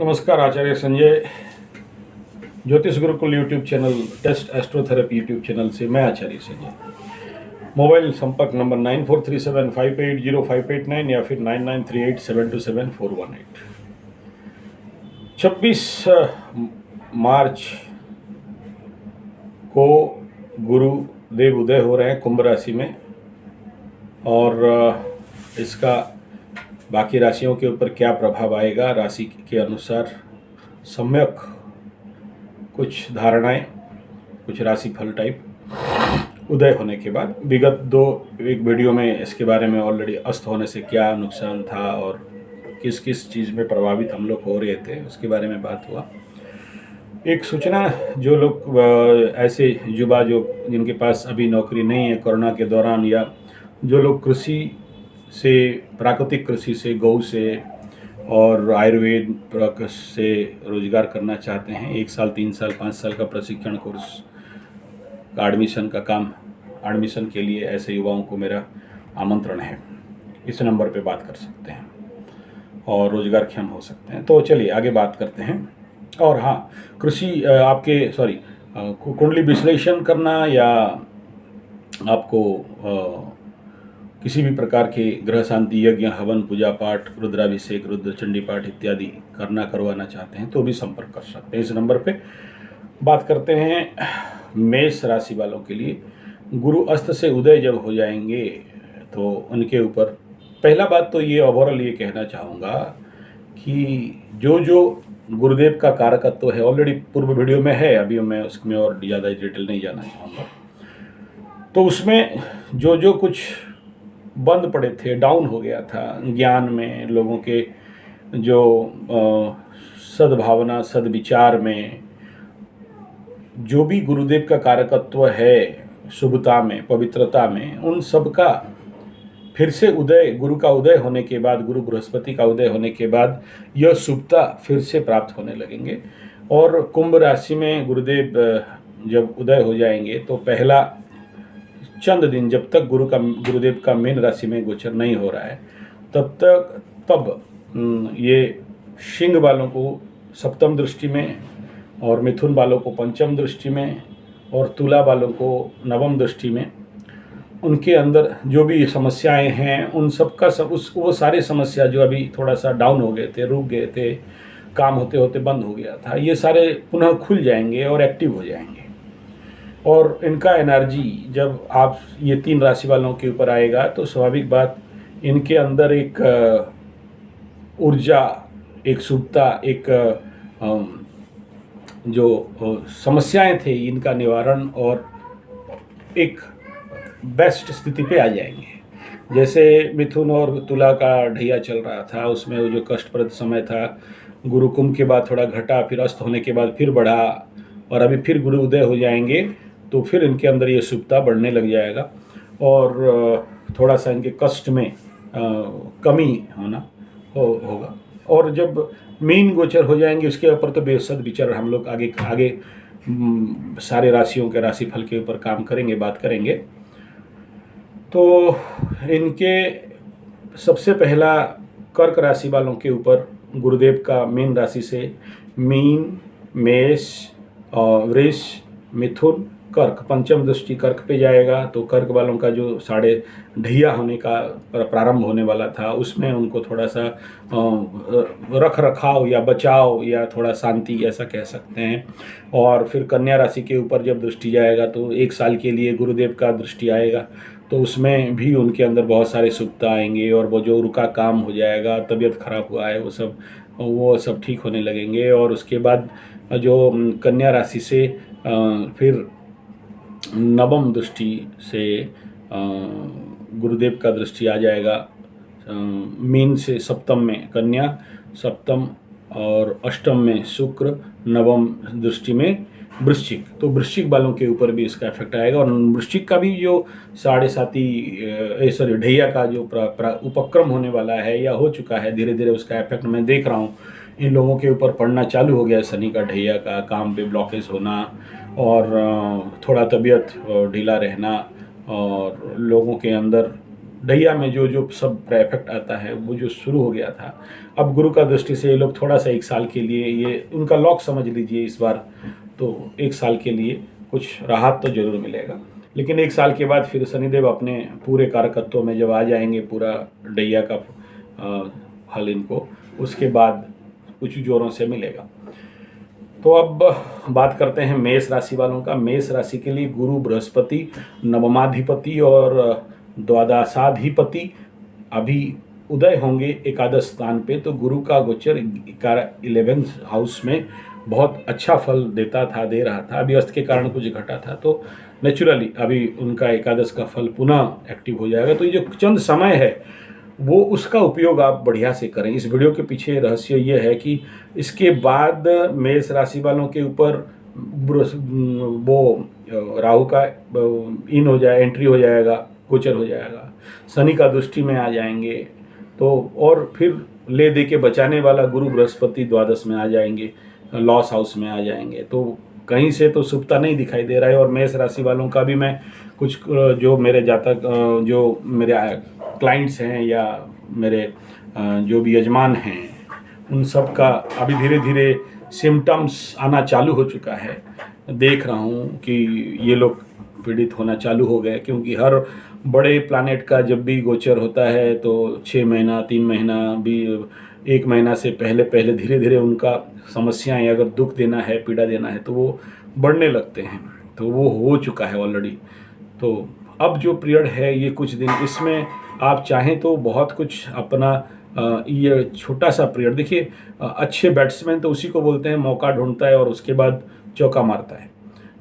नमस्कार, Acharya Sanjay Jyotish Gurukul YouTube channel, test astrotherapy YouTube channel से मैं आचार्य संजय। मोबाइल संपर्क नंबर 9437580589 या फिर 9938727418। 26 मार्च को गुरु देव उदय हो रहे हैं कुंभ राशि में, और इसका बाकी राशियों के ऊपर क्या प्रभाव आएगा, राशि के अनुसार सम्यक कुछ धारणाएं, कुछ राशिफल टाइप उदय होने के बाद। विगत एक वीडियो में इसके बारे में ऑलरेडी अस्त होने से क्या नुकसान था और किस किस चीज़ में प्रभावित हम लोग हो रहे थे उसके बारे में बात हुआ। एक सूचना, जो लोग ऐसे युवा जो जिनके पास अभी नौकरी नहीं है कोरोना के दौरान, या जो लोग कृषि से, प्राकृतिक कृषि से, गौ से और आयुर्वेद से रोजगार करना चाहते हैं, 1 साल 3 साल 5 साल का प्रशिक्षण कोर्स का एडमिशन के लिए ऐसे युवाओं को मेरा आमंत्रण है। इस नंबर पे बात कर सकते हैं और रोजगारक्षम हो सकते हैं। तो चलिए आगे बात करते हैं। और हाँ, कृषि कुंडली विश्लेषण करना या आपको किसी भी प्रकार के ग्रह शांति यज्ञ, हवन, पूजा पाठ, रुद्राभिषेक, रुद्र चंडी पाठ इत्यादि करवाना चाहते हैं तो भी संपर्क कर सकते हैं। इस नंबर पे बात करते हैं मेष राशि वालों के लिए। गुरु अस्त से उदय जब हो जाएंगे तो उनके ऊपर पहला बात तो ये ओवरऑल ये कहना चाहूँगा कि जो गुरुदेव का कारकत्व है ऑलरेडी पूर्व वीडियो में है, अभी मैं उसमें और ज़्यादा डिटेल नहीं जाना चाहूँगा। तो उसमें जो कुछ बंद पड़े थे, डाउन हो गया था ज्ञान में, लोगों के जो सद्भावना, सद्विचार में, जो भी गुरुदेव का कारकत्व है, शुभता में, पवित्रता में, उन सब का फिर से उदय, गुरु का उदय होने के बाद, गुरु बृहस्पति का उदय होने के बाद यह शुभता फिर से प्राप्त होने लगेंगे। और कुंभ राशि में गुरुदेव जब उदय हो जाएंगे तो पहला चंद दिन, जब तक गुरुदेव का मीन राशि में गोचर नहीं हो रहा है, तब ये सिंह वालों को सप्तम दृष्टि में, और मिथुन वालों को पंचम दृष्टि में, और तुला वालों को नवम दृष्टि में, उनके अंदर जो भी समस्याएं हैं उन सब का वो सारे समस्या जो अभी थोड़ा सा डाउन हो गए थे, रुक गए थे, काम होते होते बंद हो गया था, ये सारे पुनः खुल जाएंगे और एक्टिव हो जाएंगे। और इनका एनर्जी जब आप ये 3 राशि वालों के ऊपर आएगा तो स्वाभाविक बात, इनके अंदर एक ऊर्जा, एक शुभता, एक जो समस्याएं थे इनका निवारण और एक बेस्ट स्थिति पे आ जाएंगे। जैसे मिथुन और तुला का ढैया चल रहा था, उसमें वो जो कष्टप्रद समय था, गुरु कुंभ के बाद थोड़ा घटा, फिर अस्त होने के बाद फिर बढ़ा, और अभी फिर गुरु उदय हो जाएंगे तो फिर इनके अंदर ये शुभता बढ़ने लग जाएगा और थोड़ा सा इनके कष्ट में कमी होगा। और जब मीन गोचर हो जाएंगे उसके ऊपर तो बेसद विचार हम लोग आगे सारे राशियों के राशिफल के ऊपर काम करेंगे, बात करेंगे। तो इनके सबसे पहला कर्क राशि वालों के ऊपर गुरुदेव का मीन राशि से मीन, मेष, वृष, मिथुन, कर्क, पंचम दृष्टि कर्क पे जाएगा। तो कर्क वालों का जो साढ़े ढैया होने का प्रारंभ होने वाला था उसमें उनको थोड़ा सा रख रखाव या बचाव या थोड़ा शांति ऐसा कह सकते हैं। और फिर कन्या राशि के ऊपर जब दृष्टि जाएगा तो 1 साल के लिए गुरुदेव का दृष्टि आएगा, तो उसमें भी उनके अंदर बहुत सारे सुखता आएंगे और वो जो रुका काम हो जाएगा, तबीयत खराब हुआ है वो सब ठीक होने लगेंगे। और उसके बाद जो कन्या राशि से फिर नवम दृष्टि से गुरुदेव का दृष्टि आ जाएगा, मीन से सप्तम में कन्या, सप्तम और अष्टम में शुक्र, नवम दृष्टि में वृश्चिक। तो वृश्चिक वालों के ऊपर भी इसका इफेक्ट आएगा। और वृश्चिक का भी जो ढैया का जो उपक्रम होने वाला है या हो चुका है, धीरे धीरे उसका इफेक्ट मैं देख रहा हूँ इन लोगों के ऊपर पड़ना चालू हो गया। शनि का ढैया का, काम पे ब्लॉकेज होना और थोड़ा तबीयत ढीला रहना और लोगों के अंदर ढैया में जो जो सब इफेक्ट आता है वो जो शुरू हो गया था, अब गुरु का दृष्टि से ये लोग थोड़ा सा 1 साल के लिए ये उनका लॉक समझ लीजिए इस बार, तो 1 साल के लिए कुछ राहत तो जरूर मिलेगा। लेकिन 1 साल के बाद फिर शनिदेव अपने पूरे कारकत्व में जब आ जाएंगे, पूरा ढैया का फल इनको, उसके बाद कुछ जोरों से मिलेगा। तो अब बात करते हैं मेष राशि वालों का। मेष राशि के लिए गुरु बृहस्पति नवमाधिपति और द्वादशाधिपति अभी उदय होंगे एकादश स्थान पे। तो गुरु का गोचर 11th हाउस में बहुत अच्छा फल देता था, दे रहा था। अभी अस्त के कारण कुछ घटा था, तो नेचुरली अभी उनका एकादश का फल पुनः एक्टिव हो जाएगा। तो ये जो चंद समय है वो उसका उपयोग आप बढ़िया से करें। इस वीडियो के पीछे रहस्य ये है कि इसके बाद मेष राशि वालों के ऊपर वो राहु का इन हो जाए, एंट्री हो जाएगा, गोचर हो जाएगा, शनि का दृष्टि में आ जाएंगे। तो और फिर ले दे के बचाने वाला गुरु बृहस्पति द्वादश में आ जाएंगे, लॉस हाउस में आ जाएंगे। तो कहीं से तो शुभता नहीं दिखाई दे रहा है। और मेष राशि वालों का भी मैं कुछ जो मेरे जातक जो मेरे क्लाइंट्स हैं या मेरे जो भी यजमान हैं, उन सब का अभी धीरे धीरे सिम्टम्स आना चालू हो चुका है। देख रहा हूँ कि ये लोग पीड़ित होना चालू हो गए, क्योंकि हर बड़े प्लैनेट का जब भी गोचर होता है तो 6 महीना 3 महीना भी 1 महीना से पहले पहले धीरे धीरे उनका समस्याएं, अगर दुख देना है, पीड़ा देना है, तो वो बढ़ने लगते हैं। तो वो हो चुका है ऑलरेडी। तो अब जो पीरियड है ये कुछ दिन, इसमें आप चाहें तो बहुत कुछ अपना ये छोटा सा पीरियड देखिए, अच्छे बैट्समैन तो उसी को बोलते हैं मौका ढूंढता है और उसके बाद चौका मारता है।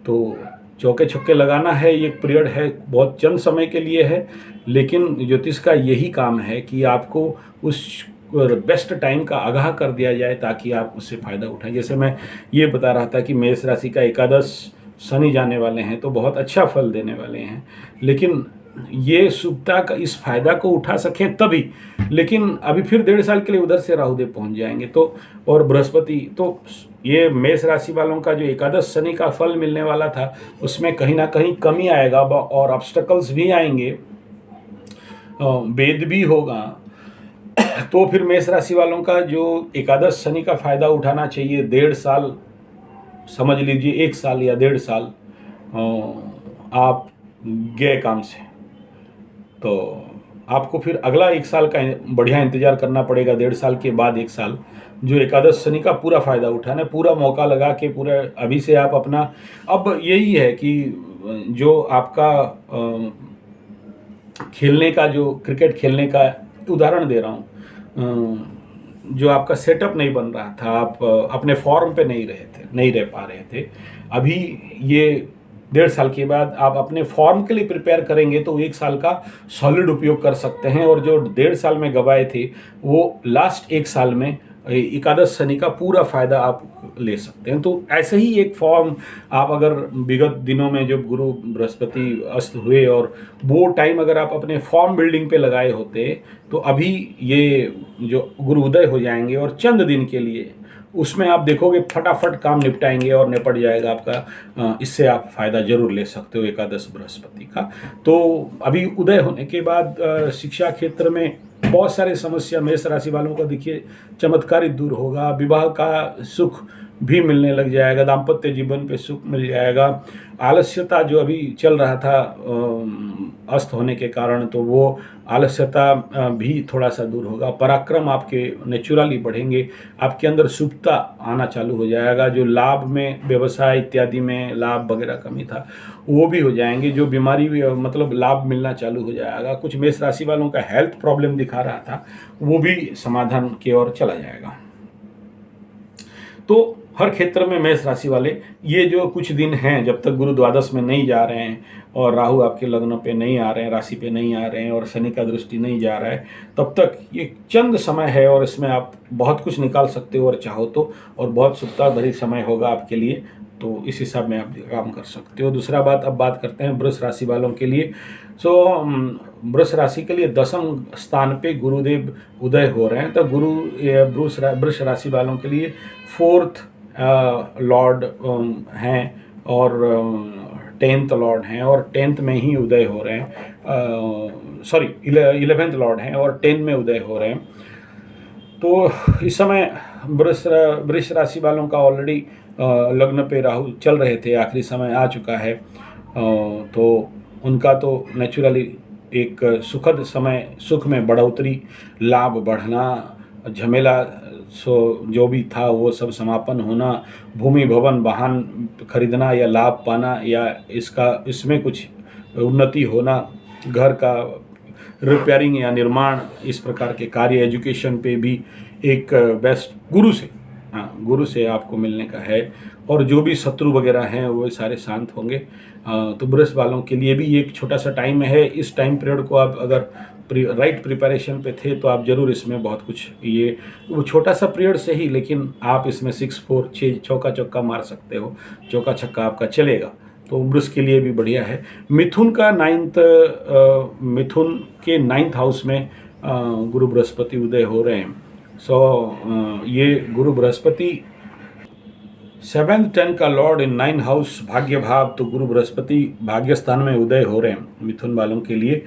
तो चौके छक्के लगाना है, ये पीरियड है, बहुत चंद समय के लिए है, लेकिन ज्योतिष का यही काम है कि आपको उस बेस्ट टाइम का आगाह कर दिया जाए ताकि आप उससे फ़ायदा उठाएं। जैसे मैं ये बता रहा था कि मेष राशि का एकादश शनि जाने वाले हैं, तो बहुत अच्छा फल देने वाले हैं, लेकिन ये शुभता का इस फायदा को उठा सकें तभी। लेकिन अभी फिर 1.5 साल के लिए उधर से राहुदेव पहुंच जाएंगे, तो और बृहस्पति, तो ये मेष राशि वालों का जो एकादश शनि का फल मिलने वाला था उसमें कहीं ना कहीं कमी आएगा और ऑब्स्टेकल्स भी आएंगे, वेद भी होगा। तो फिर मेष राशि वालों का जो एकादश शनि का फायदा उठाना चाहिए, 1.5 साल समझ लीजिए, 1 साल या 1.5 साल आप गए काम से, तो आपको फिर अगला 1 साल का बढ़िया इंतजार करना पड़ेगा। 1.5 साल के बाद 1 साल जो एकादश शनि का पूरा फायदा उठाना, पूरा मौका लगा के पूरा अभी से आप अपना, अब यही है कि जो आपका खेलने का, जो क्रिकेट खेलने का उदाहरण दे रहा हूँ, जो आपका सेटअप नहीं बन रहा था, आप अपने फॉर्म पे नहीं रह पा रहे थे, अभी ये 1.5 साल के बाद आप अपने फॉर्म के लिए प्रिपेयर करेंगे तो 1 साल का सॉलिड उपयोग कर सकते हैं। और जो 1.5 साल में गवाए थे वो लास्ट 1 साल में एकादश शनि का पूरा फायदा आप ले सकते हैं। तो ऐसे ही एक फॉर्म आप अगर विगत दिनों में जब गुरु बृहस्पति अस्त हुए और वो टाइम अगर आप अपने फॉर्म बिल्डिंग पे लगाए होते, तो अभी ये जो गुरु उदय हो जाएंगे और चंद दिन के लिए उसमें आप देखोगे फटाफट काम निपटाएंगे और निपट जाएगा आपका। इससे आप फायदा जरूर ले सकते हो एकादश बृहस्पति का। तो अभी उदय होने के बाद शिक्षा क्षेत्र में बहुत सारे समस्या मेष राशि वालों को देखिए चमत्कारित दूर होगा, विवाह का सुख भी मिलने लग जाएगा, दाम्पत्य जीवन पे सुख मिल जाएगा। आलस्यता जो अभी चल रहा था अस्त होने के कारण, तो वो आलस्यता भी थोड़ा सा दूर होगा। पराक्रम आपके नेचुरली बढ़ेंगे, आपके अंदर शुभता आना चालू हो जाएगा। जो लाभ में, व्यवसाय इत्यादि में लाभ वगैरह कमी था वो भी हो जाएंगे। जो बीमारी मतलब लाभ मिलना चालू हो जाएगा। कुछ मेष राशि वालों का हेल्थ प्रॉब्लम दिखा रहा था वो भी समाधान की ओर चला जाएगा। तो हर क्षेत्र में मेष राशि वाले ये जो कुछ दिन हैं, जब तक गुरु द्वादश में नहीं जा रहे हैं और राहु आपके लग्न पे नहीं आ रहे हैं, राशि पे नहीं आ रहे हैं और शनि का दृष्टि नहीं जा रहा है, तब तक ये चंद समय है और इसमें आप बहुत कुछ निकाल सकते हो और चाहो तो, और बहुत सुखता भरी समय होगा आपके लिए। तो इस हिसाब में आप काम कर सकते हो। दूसरा बात, अब बात करते हैं वृष राशि वालों के लिए। वृष राशि के लिए 10वें स्थान पे गुरुदेव उदय हो रहे हैं। तो गुरु वृष राशि वालों के लिए 4th लॉर्ड हैं और 10th लॉर्ड हैं और 10th में ही उदय हो रहे हैं, सॉरी 11th लॉर्ड हैं और 10 में उदय हो रहे हैं। तो इस समय वृष राशि वालों का ऑलरेडी लग्न पे राहु चल रहे थे, आखिरी समय आ चुका है, तो उनका तो नेचुरली एक सुखद समय, सुख में बढ़ोतरी, लाभ बढ़ना, झमेला जो भी था वो सब समापन होना, भूमि भवन वाहन खरीदना या लाभ पाना या इसमें कुछ उन्नति होना, घर का रिपेयरिंग या निर्माण, इस प्रकार के कार्य, एजुकेशन पे भी एक बेस्ट गुरु से आपको मिलने का है। और जो भी शत्रु वगैरह हैं वो सारे शांत होंगे। तो वृष वालों के लिए भी एक छोटा सा टाइम है। इस टाइम पीरियड को आप अगर राइट प्रिपरेशन पे थे तो आप ज़रूर इसमें बहुत कुछ, ये वो छोटा सा पीरियड से ही, लेकिन आप इसमें 6-4 6 चौका चौका मार सकते हो, चौका छक्का आपका चलेगा। तो वृष के लिए भी बढ़िया है। मिथुन के 9th हाउस में गुरु बृहस्पति उदय हो रहे हैं। ये गुरु बृहस्पति 7th 10 का लॉर्ड इन 9 हाउस भाग्य भाव, तो गुरु बृहस्पति भाग्य स्थान में उदय हो रहे हैं। मिथुन वालों के लिए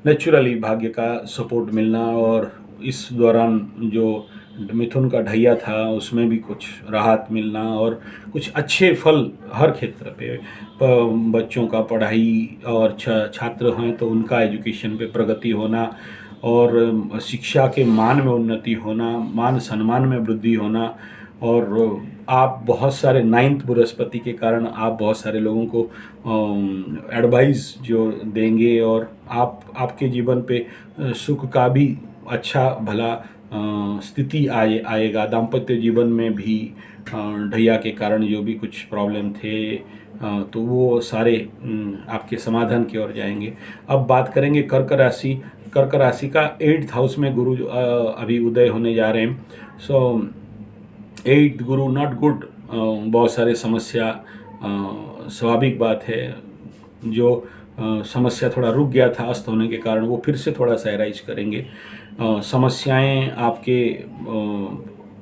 नेचुरली भाग्य का सपोर्ट मिलना, और इस दौरान जो मिथुन का ढैया था उसमें भी कुछ राहत मिलना और कुछ अच्छे फल हर क्षेत्र पे, बच्चों का पढ़ाई और छात्र हैं तो उनका एजुकेशन पे प्रगति होना, और शिक्षा के मान में उन्नति होना, मान सम्मान में वृद्धि होना, और आप बहुत सारे 9th बृहस्पति के कारण आप बहुत सारे लोगों को एडवाइस जो देंगे, और आपके जीवन पे सुख का भी अच्छा भला स्थिति आएगा। दाम्पत्य जीवन में भी ढैया के कारण जो भी कुछ प्रॉब्लम थे तो वो सारे आपके समाधान की ओर जाएंगे। अब बात करेंगे कर्क राशि। कर्क राशि का 8th हाउस में गुरु अभी उदय होने जा रहे हैं। 8th गुरु नॉट गुड, बहुत सारे समस्या, स्वाभाविक बात है, जो समस्या थोड़ा रुक गया था अस्त होने के कारण वो फिर से थोड़ा सा एराइज करेंगे। समस्याएं आपके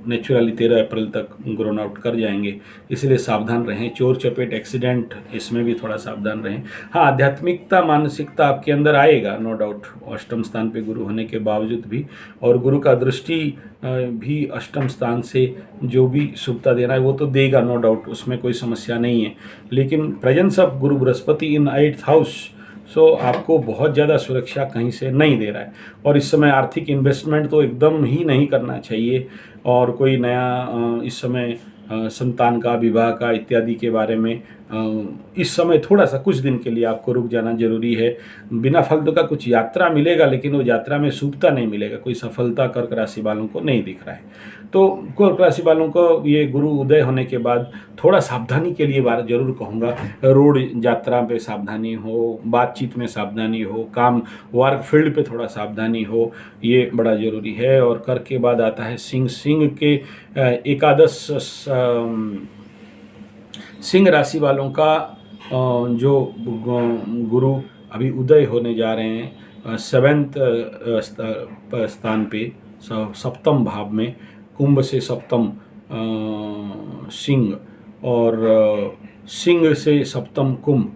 नेचुरली 13 अप्रैल तक ग्रोन आउट कर जाएंगे, इसलिए सावधान रहें। चोर चपेट एक्सीडेंट, इसमें भी थोड़ा सावधान रहें। हाँ, आध्यात्मिकता मानसिकता आपके अंदर आएगा, नो डाउट, अष्टम स्थान पे गुरु होने के बावजूद भी, और गुरु का दृष्टि भी अष्टम स्थान से जो भी शुभता देना है वो तो देगा, नो डाउट, उसमें कोई समस्या नहीं है। लेकिन presence of Guru Brihaspati in 8th house आपको बहुत ज़्यादा सुरक्षा कहीं से नहीं दे रहा है। और इस समय आर्थिक इन्वेस्टमेंट तो एकदम ही नहीं करना चाहिए, और कोई नया इस समय संतान का, विवाह का इत्यादि के बारे में इस समय थोड़ा सा कुछ दिन के लिए आपको रुक जाना जरूरी है। बिना फालतू का कुछ यात्रा मिलेगा, लेकिन वो यात्रा में शुभता नहीं मिलेगा, कोई सफलता कर्क राशि वालों को नहीं दिख रहा है। तो कर्क राशि वालों को ये गुरु उदय होने के बाद थोड़ा सावधानी के लिए बात जरूर कहूँगा। रोड यात्रा पे सावधानी हो, बातचीत में सावधानी हो, काम वर्क फील्ड पे थोड़ा सावधानी हो, ये बड़ा ज़रूरी है। और कर्क के बाद आता है सिंह। सिंह के एकादश सिंह राशि वालों का जो गुरु अभी उदय होने जा रहे हैं 7th स्थान पे, 7th भाव में, कुंभ से 7th सिंह, और सिंह से 7th कुंभ,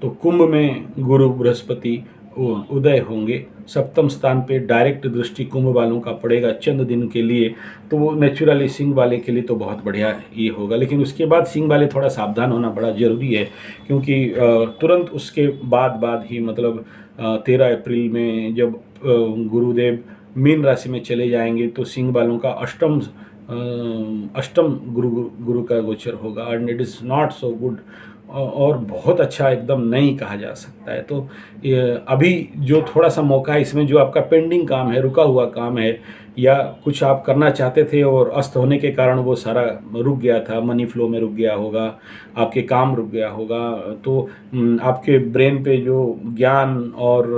तो कुंभ में गुरु बृहस्पति उदय होंगे। 7th स्थान पे डायरेक्ट दृष्टि कुंभ वालों का पड़ेगा चंद दिन के लिए, तो वो नेचुरली सिंह वाले के लिए तो बहुत बढ़िया ये होगा। लेकिन उसके बाद सिंह वाले थोड़ा सावधान होना बड़ा ज़रूरी है, क्योंकि तुरंत उसके बाद ही, मतलब 13 अप्रैल में जब गुरुदेव मीन राशि में चले जाएंगे तो सिंह वालों का अष्टम गुरु का गोचर होगा, and it is not so good, और बहुत अच्छा एकदम नहीं कहा जा सकता है। तो अभी जो थोड़ा सा मौका है इसमें, जो आपका पेंडिंग काम है, रुका हुआ काम है, या कुछ आप करना चाहते थे और अस्त होने के कारण वो सारा रुक गया था, मनी फ्लो में रुक गया होगा, आपके काम रुक गया होगा, तो आपके ब्रेन पे जो ज्ञान और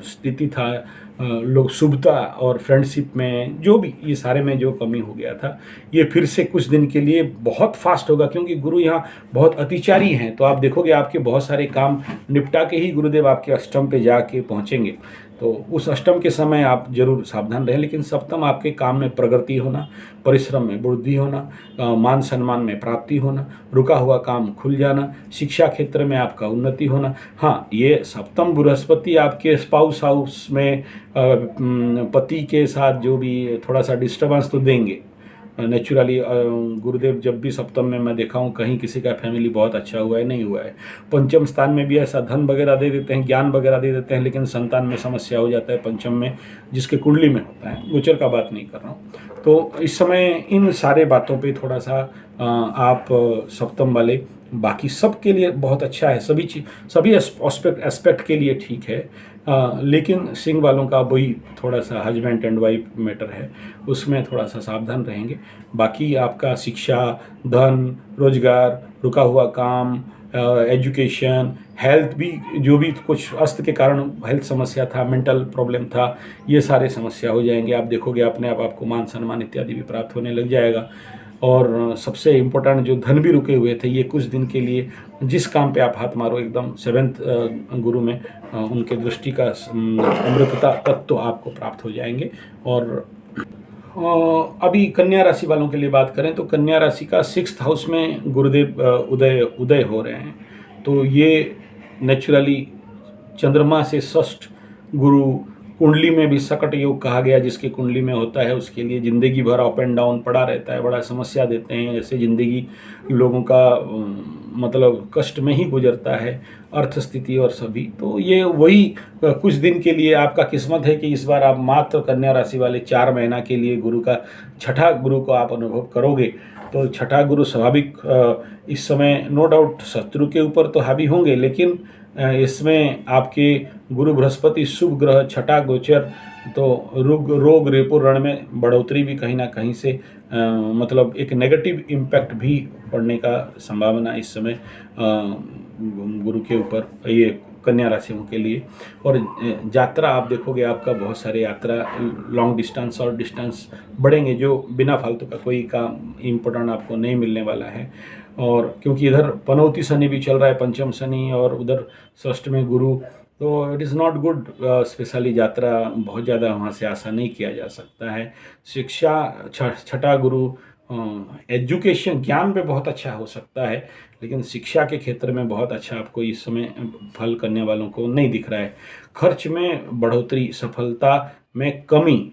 स्थिति था, लोग शुभता और फ्रेंडशिप में, जो भी ये सारे में जो कमी हो गया था, ये फिर से कुछ दिन के लिए बहुत फास्ट होगा, क्योंकि गुरु यहाँ बहुत अतिचारी हैं। तो आप देखोगे आपके बहुत सारे काम निपटा के ही गुरुदेव आपके अष्टम पे जाके पहुँचेंगे। तो उस अष्टम के समय आप जरूर सावधान रहें। लेकिन सप्तम आपके काम में प्रगति होना, परिश्रम में वृद्धि होना, मान सम्मान में प्राप्ति होना, रुका हुआ काम खुल जाना, शिक्षा क्षेत्र में आपका उन्नति होना। हाँ, ये सप्तम बृहस्पति आपके स्पाउस हाउस में पति के साथ जो भी थोड़ा सा डिस्टर्बेंस तो देंगे नेचुरली। गुरुदेव जब भी सप्तम में मैं देखा हूँ कहीं किसी का फैमिली बहुत अच्छा हुआ है, नहीं हुआ है। पंचम स्थान में भी ऐसा धन वगैरह दे देते हैं, ज्ञान वगैरह दे देते हैं, लेकिन संतान में समस्या हो जाता है पंचम में, जिसके कुंडली में होता है। गोचर का बात नहीं कर रहा हूँ। तो इस समय इन सारे बातों पे थोड़ा सा आप सप्तम वाले, बाकी सब के लिए बहुत अच्छा है, सभी एस्पेक्ट के लिए ठीक है। लेकिन सिंह वालों का वही थोड़ा सा हस्बैंड एंड वाइफ मैटर है, उसमें थोड़ा सा सावधान रहेंगे। बाकी आपका शिक्षा, धन, रोजगार, रुका हुआ काम, एजुकेशन, हेल्थ भी, जो भी कुछ अस्त के कारण हेल्थ समस्या था, मेंटल प्रॉब्लम था, ये सारे समस्या हो जाएंगे। आप देखोगे अपने आप आपको मान सम्मान इत्यादि भी प्राप्त होने लग जाएगा। और सबसे इम्पोर्टेंट जो धन भी रुके हुए थे, ये कुछ दिन के लिए जिस काम पे आप हाथ मारो एकदम सेवेंथ गुरु में उनके दृष्टि का अमृतता तत्व आपको प्राप्त हो जाएंगे। और अभी कन्या राशि वालों के लिए बात करें तो कन्या राशि का 6th हाउस में गुरुदेव उदय हो रहे हैं। तो ये नेचुरली चंद्रमा से षष्ठ गुरु, कुंडली में भी सकट योग कहा गया, जिसकी कुंडली में होता है उसके लिए ज़िंदगी भर अप एंड डाउन पड़ा रहता है, बड़ा समस्या देते हैं। ऐसे ज़िंदगी लोगों का मतलब कष्ट में ही गुजरता है, अर्थ स्थिति और सभी। तो ये वही कुछ दिन के लिए आपका किस्मत है कि इस बार आप मात्र कन्या राशि वाले 4 महीना के लिए गुरु का छठा गुरु को आप अनुभव करोगे। तो छठा गुरु स्वाभाविक इस समय नो डाउट शत्रु के ऊपर तो हावी होंगे, लेकिन इसमें आपके गुरु बृहस्पति शुभ ग्रह छठा गोचर, तो रोग रेपो ऋण में बढ़ोतरी भी कहीं ना कहीं से मतलब एक नेगेटिव इम्पैक्ट भी पड़ने का संभावना इस समय गुरु के ऊपर, ये कन्या राशियों के लिए। और यात्रा आप देखोगे आपका बहुत सारे यात्रा लॉन्ग डिस्टेंस और डिस्टेंस बढ़ेंगे, जो बिना फालतू का कोई काम इम्पोर्टेंट आपको नहीं मिलने वाला है। और क्योंकि इधर पनौती शनि भी चल रहा है, पंचम शनि, और उधर षष्ठ में गुरु, तो it is not good. Specially यात्रा बहुत ज़्यादा वहाँ से आशा नहीं किया जा सकता है। शिक्षा छठा गुरु, एजुकेशन ज्ञान पे बहुत अच्छा हो सकता है, लेकिन शिक्षा के क्षेत्र में बहुत अच्छा आपको इस समय फल करने वालों को नहीं दिख रहा है। खर्च में बढ़ोतरी, सफलता में कमी,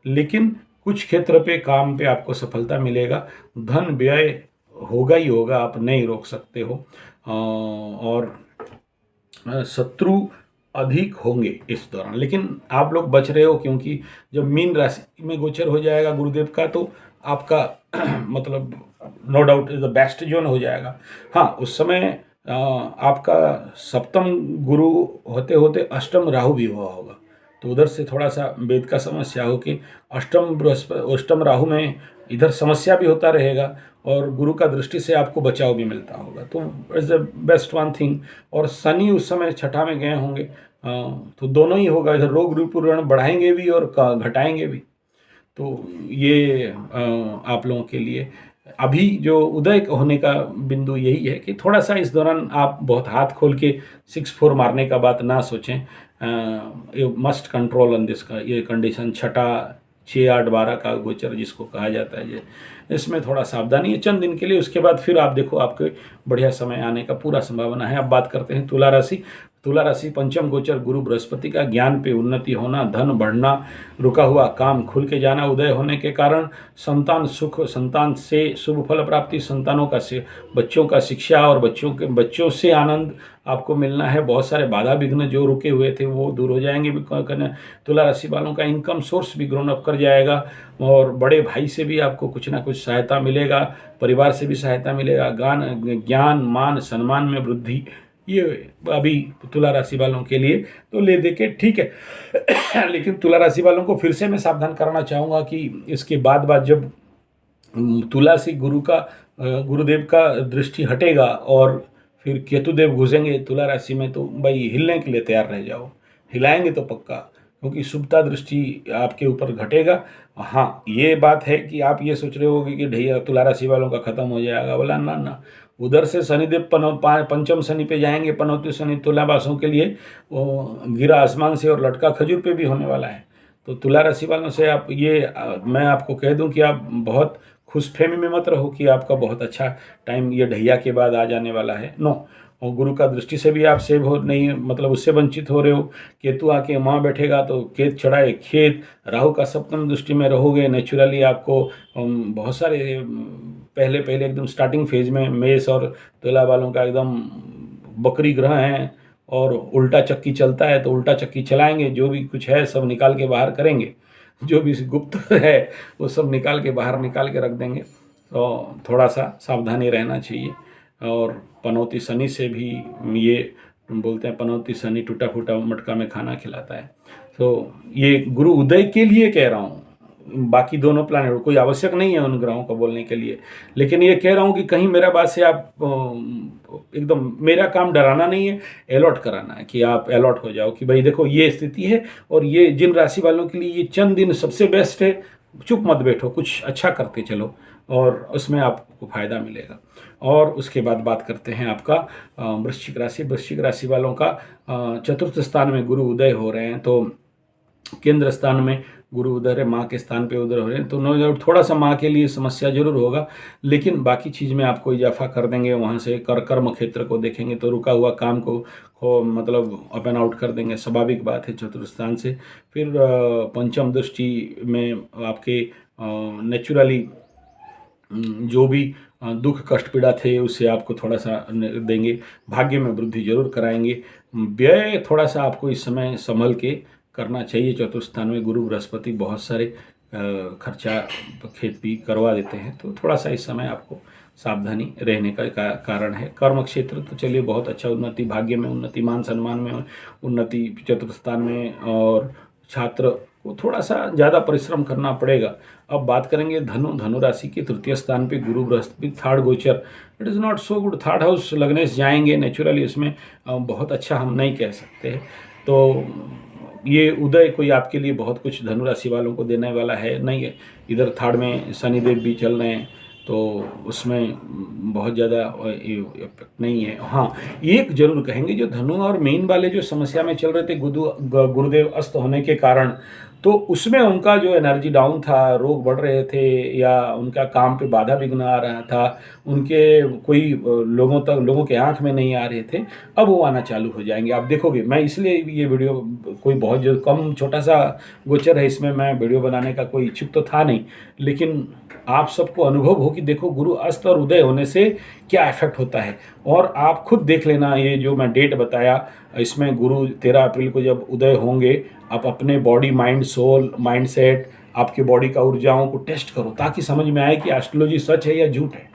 लेकिन कुछ क्षेत्र पे काम पे आपको सफलता मिलेगा। धन व्यय होगा ही होगा, आप नहीं रोक सकते हो। और शत्रु अधिक होंगे इस दौरान, लेकिन आप लोग बच रहे हो, क्योंकि जब मीन राशि में गोचर हो जाएगा गुरुदेव का तो आपका मतलब no doubt is the best zone हो जाएगा। हाँ, उस समय आपका सप्तम गुरु होते होते अष्टम राहु भी हुआ होगा, तो उधर से थोड़ा सा वेद का समस्या हो कि अष्टम राहु में इधर समस्या भी होता रहेगा और गुरु का दृष्टि से आपको बचाव भी मिलता होगा, तो it's the best one thing. और शनि उस समय छठा में गए होंगे, तो दोनों ही होगा, इधर रोग रूप ऋण बढ़ाएंगे भी और घटाएंगे भी। तो ये आप लोगों के लिए अभी जो उदय होने का बिंदु यही है कि थोड़ा सा इस दौरान आप बहुत हाथ खोल के 6-4 मारने का बात ना सोचें। You must control on this का ये कंडीशन, छठा 6-8-12 का गोचर जिसको कहा जाता है, इसमें थोड़ा सावधानी है चंद दिन के लिए। उसके बाद फिर आप देखो आपके बढ़िया समय आने का पूरा संभावना है। अब बात करते हैं तुला राशि। तुला राशि पंचम गोचर गुरु बृहस्पति का, ज्ञान पे उन्नति होना, धन बढ़ना, रुका हुआ काम खुल के जाना, उदय होने के कारण संतान सुख, संतान से शुभ फल प्राप्ति, संतानों का से बच्चों का शिक्षा और बच्चों से आनंद आपको मिलना है। बहुत सारे बाधा विघ्न जो रुके हुए थे वो दूर हो जाएंगे। तुला राशि वालों का इनकम सोर्स भी ग्रोन अप कर जाएगा और बड़े भाई से भी आपको कुछ ना कुछ सहायता मिलेगा, परिवार से भी सहायता मिलेगा, ज्ञान मान सम्मान में वृद्धि, ये अभी तुला राशि वालों के लिए तो ले दे के ठीक है। लेकिन तुला राशि वालों को फिर से मैं सावधान कराना चाहूँगा कि इसके बाद जब तुला से गुरुदेव का दृष्टि हटेगा और फिर केतुदेव घुसेंगे तुला राशि में, तो भाई हिलने के लिए तैयार रह जाओ, हिलाएंगे तो पक्का। क्योंकि शुभता दृष्टि आपके ऊपर घटेगा। हाँ, ये बात है कि आप ये सोच रहे होगे कि ढैया तुला राशि वालों का खत्म हो जाएगा, बोला ना ना, उधर से शनिदेव पंचम शनि पे जाएंगे, पनौती शनि तुला वालों के लिए वो गिरा आसमान से और लटका खजूर पे भी होने वाला है। तो तुला राशि वालों से आप ये मैं आपको कह दूं कि आप बहुत खुशफहमी में मत रहो कि आपका बहुत अच्छा टाइम ये ढैया के बाद आ जाने वाला है। नो, और गुरु का दृष्टि से भी आप सेव हो नहीं, मतलब उससे वंचित हो रहे हो। केतु आके वहाँ बैठेगा तो केत चढ़ाए खेत, राहु का सप्तम दृष्टि में रहोगे, नेचुरली आपको बहुत सारे पहले पहले एकदम स्टार्टिंग फेज में मेष और तुला वालों का एकदम बकरी ग्रह हैं और उल्टा चक्की चलता है, तो उल्टा चक्की चलाएंगे, जो भी कुछ है सब निकाल के बाहर करेंगे, जो भी गुप्त है वो सब निकाल के बाहर निकाल के रख देंगे। तो थोड़ा सा सावधानी रहना चाहिए। और पनौती शनि से भी ये बोलते हैं, पनौती शनि टूटा फूटा मटका में खाना खिलाता है। तो ये गुरु उदय के लिए कह रहा हूँ, बाकी दोनों प्लानेट कोई आवश्यक नहीं है उन ग्रहों को बोलने के लिए, लेकिन ये कह रहा हूँ कि कहीं मेरा बात से आप एकदम, मेरा काम डराना नहीं है, अलर्ट कराना है कि आप अलर्ट हो जाओ कि भाई देखो ये स्थिति है और ये जिन राशि वालों के लिए ये चंद दिन सबसे बेस्ट है, चुप मत बैठो, कुछ अच्छा करते चलो और उसमें आपको फायदा मिलेगा। और उसके बाद बात करते हैं आपका वृश्चिक राशि। वृश्चिक राशि वालों का चतुर्थ स्थान में गुरु उदय हो रहे हैं, तो केंद्र स्थान में गुरु उधर है, माँ के स्थान पे उधर हो रहे हैं, तो नो डाउट थोड़ा सा माँ के लिए समस्या जरूर होगा, लेकिन बाकी चीज़ में आपको इजाफा कर देंगे। वहाँ से कर्म क्षेत्र को देखेंगे तो रुका हुआ काम को मतलब अप एंड आउट कर देंगे, स्वाभाविक बात है चतुर्थ स्थान से। फिर पंचम दृष्टि में आपके नेचुरली जो भी दुख कष्ट पीड़ा थे उससे आपको थोड़ा सा देंगे, भाग्य में वृद्धि जरूर कराएंगे। व्यय थोड़ा सा आपको इस समय संभल के करना चाहिए। चतुर्थ स्थान में गुरु बृहस्पति बहुत सारे खर्चा खेत भी करवा देते हैं, तो थोड़ा सा इस समय आपको सावधानी रहने का कारण है। कर्म क्षेत्र तो चलिए बहुत अच्छा, उन्नति, भाग्य में उन्नति, मान सम्मान में उन्नति चतुर्थ स्थान में, और छात्र को थोड़ा सा ज़्यादा परिश्रम करना पड़ेगा। अब बात करेंगे धनु राशि के तृतीय स्थान पे गुरु बृहस्पति थर्ड गोचर, it is not so good. Third house लगने से जाएंगे नेचुरली, उसमें बहुत अच्छा हम नहीं कह सकते। तो ये उदय कोई आपके लिए बहुत कुछ धनु राशि वालों को देने वाला है नहीं है। इधर थर्ड में शनिदेव भी चल रहे हैं, तो उसमें बहुत ज़्यादा इफेक्ट नहीं है। हाँ, एक जरूर कहेंगे, जो धनु और मीन वाले जो समस्या में चल रहे थे गुरुदेव अस्त होने के कारण, तो उसमें उनका जो एनर्जी डाउन था, रोग बढ़ रहे थे या उनका काम पे बाधा विघ्न आ रहा था, उनके कोई लोगों के आंख में नहीं आ रहे थे, अब वो आना चालू हो जाएंगे। आप देखोगे, मैं इसलिए ये वीडियो कोई बहुत जो कम छोटा सा गोचर है, इसमें मैं वीडियो बनाने का कोई इच्छुक तो था नहीं, लेकिन आप सबको अनुभव हो कि देखो गुरु अस्त और उदय होने से क्या इफेक्ट होता है। और आप खुद देख लेना, ये जो मैं डेट बताया, इसमें गुरु 13 अप्रैल को जब उदय होंगे, आप अपने बॉडी, माइंड, सोल, माइंडसेट, आपके बॉडी का ऊर्जाओं को टेस्ट करो, ताकि समझ में आए कि एस्ट्रोलॉजी सच है या झूठ है।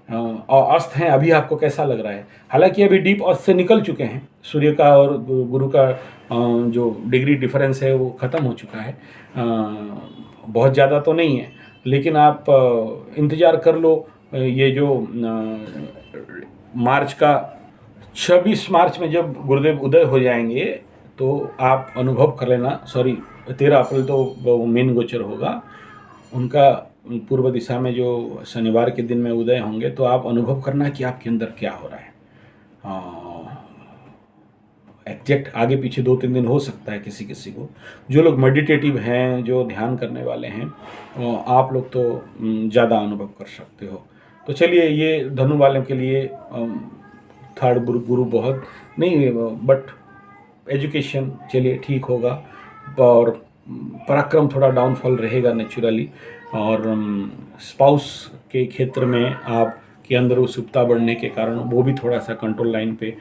और अस्त हैं, अभी आपको कैसा लग रहा है। हालांकि अभी डीप अस्त से निकल चुके हैं, सूर्य का और गुरु का जो डिग्री डिफरेंस है वो ख़त्म हो चुका है, बहुत ज़्यादा तो नहीं है, लेकिन आप इंतज़ार कर लो। ये जो मार्च का 26 मार्च में जब गुरुदेव उदय हो जाएंगे, तो आप अनुभव कर लेना। सॉरी, 13 अप्रैल तो मेन गोचर होगा उनका, पूर्व दिशा में जो शनिवार के दिन में उदय होंगे, तो आप अनुभव करना कि आपके अंदर क्या हो रहा है। एग्जैक्ट आगे पीछे 2-3 दिन हो सकता है किसी किसी को। जो लोग मेडिटेटिव हैं, जो ध्यान करने वाले हैं, आप लोग तो ज़्यादा अनुभव कर सकते हो। तो चलिए, ये धनु वालों के लिए थर्ड गुरु बहुत नहीं, बट एजुकेशन चलिए ठीक होगा, और पराक्रम थोड़ा डाउनफॉल रहेगा नेचुरली, और स्पाउस के क्षेत्र में आपके अंदर उत्सुकता बढ़ने के कारण वो भी थोड़ा सा कंट्रोल लाइन पे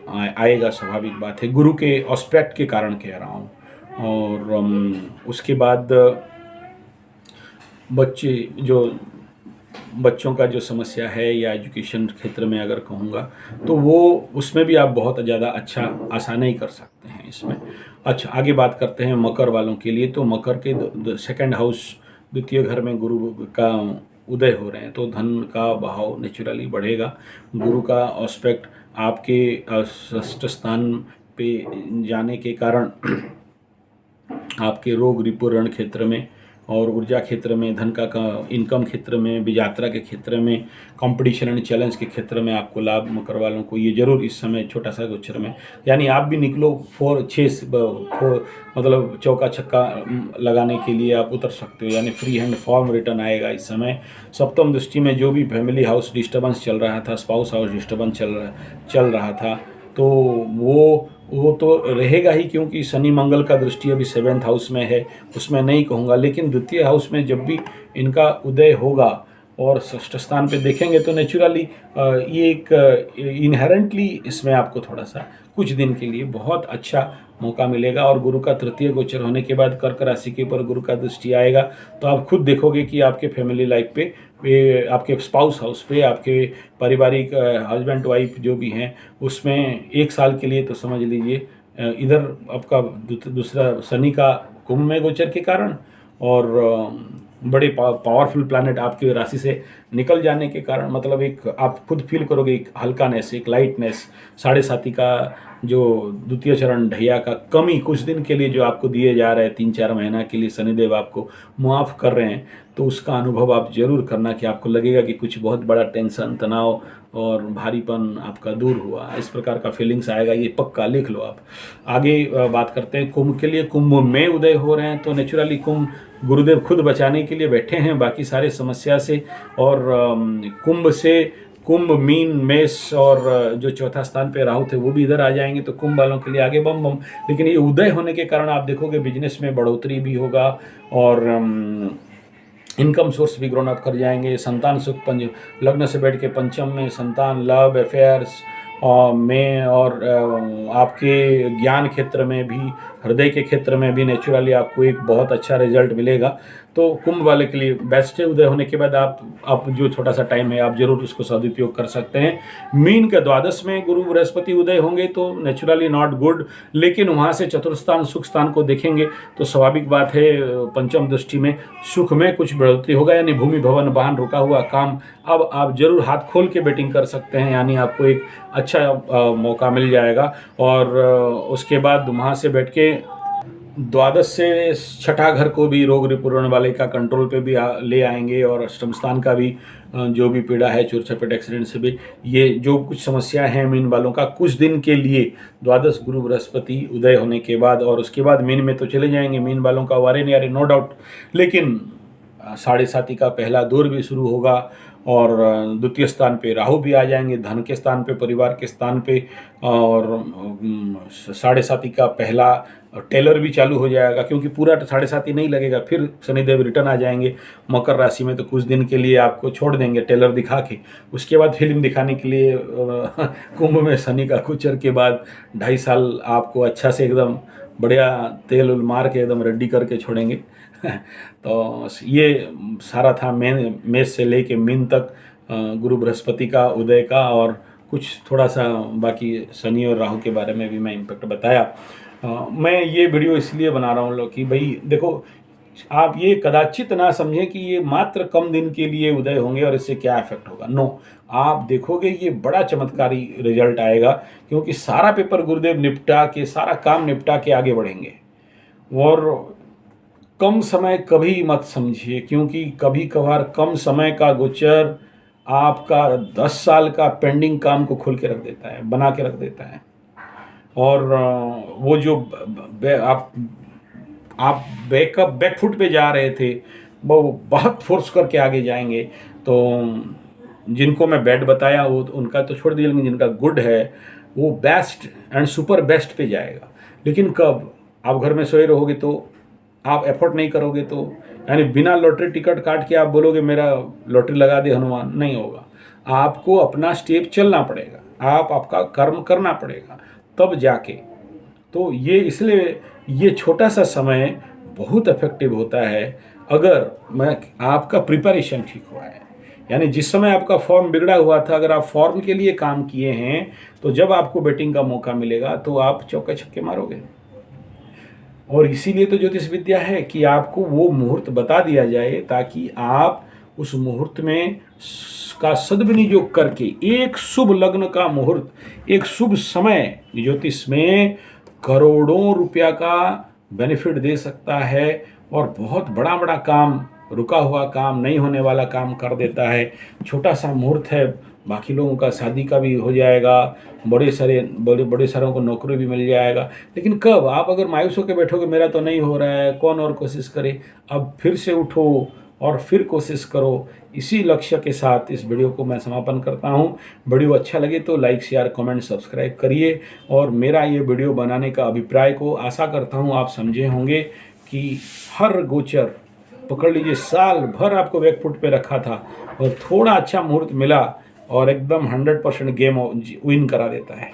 आएगा, स्वाभाविक बात है, गुरु के एस्पेक्ट के कारण कह रहा हूँ। और उसके बाद बच्चों का जो समस्या है, या एजुकेशन क्षेत्र में अगर कहूँगा, तो वो उसमें भी आप बहुत ज़्यादा अच्छा आशा नहीं कर सकते हैं इसमें। अच्छा, आगे बात करते हैं मकर वालों के लिए। तो मकर के सेकंड हाउस, द्वितीय घर में गुरु का उदय हो रहे हैं, तो धन का बहाव नेचुरली बढ़ेगा। गुरु का एस्पेक्ट आपके षष्ठ स्थान पे जाने के कारण आपके रोग रिपुरण क्षेत्र में और ऊर्जा क्षेत्र में, धन का इनकम क्षेत्र में, यात्रा के क्षेत्र में, कंपटीशन एंड चैलेंज के क्षेत्र में आपको लाभ। मकर वालों को ये जरूर इस समय छोटा सा गोचर में, यानी आप भी निकलो 4 मतलब चौका छक्का लगाने के लिए आप उतर सकते हो, यानी फ्री हैंड फॉर्म रिटर्न आएगा इस समय। सप्तम दृष्टि में जो भी फैमिली हाउस डिस्टर्बेंस चल रहा था, स्पाउस हाउस डिस्टर्बेंस चल रहा था, तो वो तो रहेगा ही, क्योंकि शनि मंगल का दृष्टि अभी 7th हाउस में है, उसमें नहीं कहूँगा। लेकिन द्वितीय हाउस में जब भी इनका उदय होगा और षष्ठ स्थान पे देखेंगे तो नेचुरली ये एक इनहेरेंटली इसमें आपको थोड़ा सा कुछ दिन के लिए बहुत अच्छा मौका मिलेगा। और गुरु का तृतीय गोचर होने के बाद कर्क राशि के ऊपर गुरु का दृष्टि आएगा, तो आप खुद देखोगे कि आपके फैमिली लाइफ पे, आपके स्पाउस हाउस पे, आपके पारिवारिक हस्बैंड वाइफ जो भी हैं उसमें 1 साल के लिए तो समझ लीजिए इधर आपका दूसरा शनि का कुंभ में गोचर के कारण और बड़े पावरफुल प्लैनेट आपकी राशि से निकल जाने के कारण, मतलब एक आप खुद फील करोगे एक हल्कानेस, एक लाइटनेस। 7.5 का जो द्वितीय चरण ढैया का कमी कुछ दिन के लिए जो आपको दिए जा रहे हैं, 3-4 महीना के लिए शनिदेव आपको मुआफ़ कर रहे हैं, तो उसका अनुभव आप जरूर करना कि आपको लगेगा कि कुछ बहुत बड़ा टेंशन, तनाव और भारीपन आपका दूर हुआ, इस प्रकार का फीलिंग्स आएगा। ये पक्का लिख लो आप। आगे बात करते हैं कुंभ के लिए। कुंभ में उदय हो रहे हैं, तो नेचुरली कुंभ गुरुदेव खुद बचाने के लिए बैठे हैं बाकी सारे समस्या से। और कुंभ से कुंभ, मीन, मेष और जो चौथा स्थान पे राहु थे वो भी इधर आ जाएंगे, तो कुंभ वालों के लिए आगे बम बम। लेकिन ये उदय होने के कारण आप देखोगे बिजनेस में बढ़ोतरी भी होगा और इनकम सोर्स भी ग्रोन अप कर जाएंगे। संतान सुख, लग्न से बैठ के पंचम में संतान, लव अफेयर्स में और आपके ज्ञान क्षेत्र में भी, हृदय के क्षेत्र में भी नेचुरली आपको एक बहुत अच्छा रिजल्ट मिलेगा। तो कुंभ वाले के लिए बेस्ट है। उदय होने के बाद आप जो छोटा सा टाइम है आप जरूर उसको सदुपयोग कर सकते हैं। मीन के द्वादश में गुरु बृहस्पति उदय होंगे तो नेचुरली नॉट गुड, लेकिन वहाँ से चतुर्थ स्थान सुख स्थान को देखेंगे तो स्वाभाविक बात है पंचम दृष्टि में सुख में कुछ बढ़ोतरी होगा, यानी भूमि भवन वाहन रुका हुआ काम अब आप जरूर हाथ खोल के बेटिंग कर सकते हैं, यानी आपको एक अच्छा मौका मिल जाएगा। और उसके बाद वहाँ से बैठ के द्वादश से छठा घर को भी रोग रिपुरण वाले का कंट्रोल पे भी ले आएंगे और अष्टम स्थान का भी जो भी पीड़ा है, चोर चपेट एक्सीडेंट से भी, ये जो कुछ समस्या है मीन वालों का कुछ दिन के लिए द्वादश गुरु बृहस्पति उदय होने के बाद, और उसके बाद मीन में तो चले जाएंगे मीन वालों का वारे न्यारे नो डाउट। लेकिन 7.5 का पहला दौर भी शुरू होगा और द्वितीय स्थान पे राहु भी आ जाएंगे, धन के स्थान पे, परिवार के स्थान पे, और 7.5 का पहला टेलर भी चालू हो जाएगा, क्योंकि पूरा 7.5 नहीं लगेगा, फिर शनिदेव रिटर्न आ जाएंगे मकर राशि में, तो कुछ दिन के लिए आपको छोड़ देंगे टेलर दिखा के। उसके बाद फिल्म दिखाने के लिए कुंभ में शनि का गोचर के बाद 2.5 साल आपको अच्छा से एकदम बढ़िया तेल उल मार के एकदम रेडी करके छोड़ेंगे। तो ये सारा था मेष से लेके मीन तक गुरु बृहस्पति का उदय का, और कुछ थोड़ा सा बाकी शनि और राहु के बारे में भी मैं इम्पैक्ट बताया। मैं ये वीडियो इसलिए बना रहा हूँ लोग कि भाई देखो, आप ये कदाचित ना समझें कि ये मात्र कम दिन के लिए उदय होंगे और इससे क्या इफेक्ट होगा। नो, आप देखोगे ये बड़ा चमत्कारी रिजल्ट आएगा, क्योंकि सारा पेपर गुरुदेव निपटा के, सारा काम निपटा के आगे बढ़ेंगे। और कम समय कभी मत समझिए, क्योंकि कभी कभार कम समय का गोचर आपका 10 साल का पेंडिंग काम को खोल के रख देता है, बना के रख देता है। और वो जो आप बैकफुट पे जा रहे थे वो बहुत फोर्स करके आगे जाएंगे। तो जिनको मैं बैड बताया वो उनका तो छोड़ दिया, लेकिन जिनका गुड है वो बेस्ट एंड सुपर बेस्ट पे जाएगा। लेकिन कब आप घर में सोए रहोगे तो आप एफर्ट नहीं करोगे, तो यानी बिना लॉटरी टिकट काट के आप बोलोगे मेरा लॉटरी लगा दे हनुमान, नहीं होगा। आपको अपना स्टेप चलना पड़ेगा, आपका कर्म करना पड़ेगा, तब जाके। तो ये इसलिए ये छोटा सा समय बहुत इफेक्टिव होता है अगर आपका प्रिपरेशन ठीक हुआ है। यानी जिस समय आपका फॉर्म बिगड़ा हुआ था, अगर आप फॉर्म के लिए काम किए हैं तो जब आपको बैटिंग का मौका मिलेगा तो आप चौके छक्के मारोगे। और इसीलिए तो ज्योतिष विद्या है कि आपको वो मुहूर्त बता दिया जाए ताकि आप उस मुहूर्त में का सद्विनियोग करके, एक शुभ लग्न का मुहूर्त, एक शुभ समय, ज्योतिष में करोड़ों रुपया का बेनिफिट दे सकता है और बहुत बड़ा बड़ा काम, रुका हुआ काम, नहीं होने वाला काम कर देता है। छोटा सा मुहूर्त है, बाकी लोगों का शादी का भी हो जाएगा, बड़े सारों को नौकरी भी मिल जाएगा। लेकिन कब? आप अगर मायूस होकर बैठोगे मेरा तो नहीं हो रहा है, कौन और कोशिश करे, अब फिर से उठो और फिर कोशिश करो। इसी लक्ष्य के साथ इस वीडियो को मैं समापन करता हूँ। वीडियो अच्छा लगे तो लाइक, शेयर, कमेंट, सब्सक्राइब करिए और मेरा ये वीडियो बनाने का अभिप्राय को आशा करता हूँ आप समझे होंगे कि हर गोचर, पकड़ लीजिए साल भर आपको बैकफुट पे रखा था और थोड़ा अच्छा मुहूर्त मिला और एकदम 100% गेम विन करा देता है।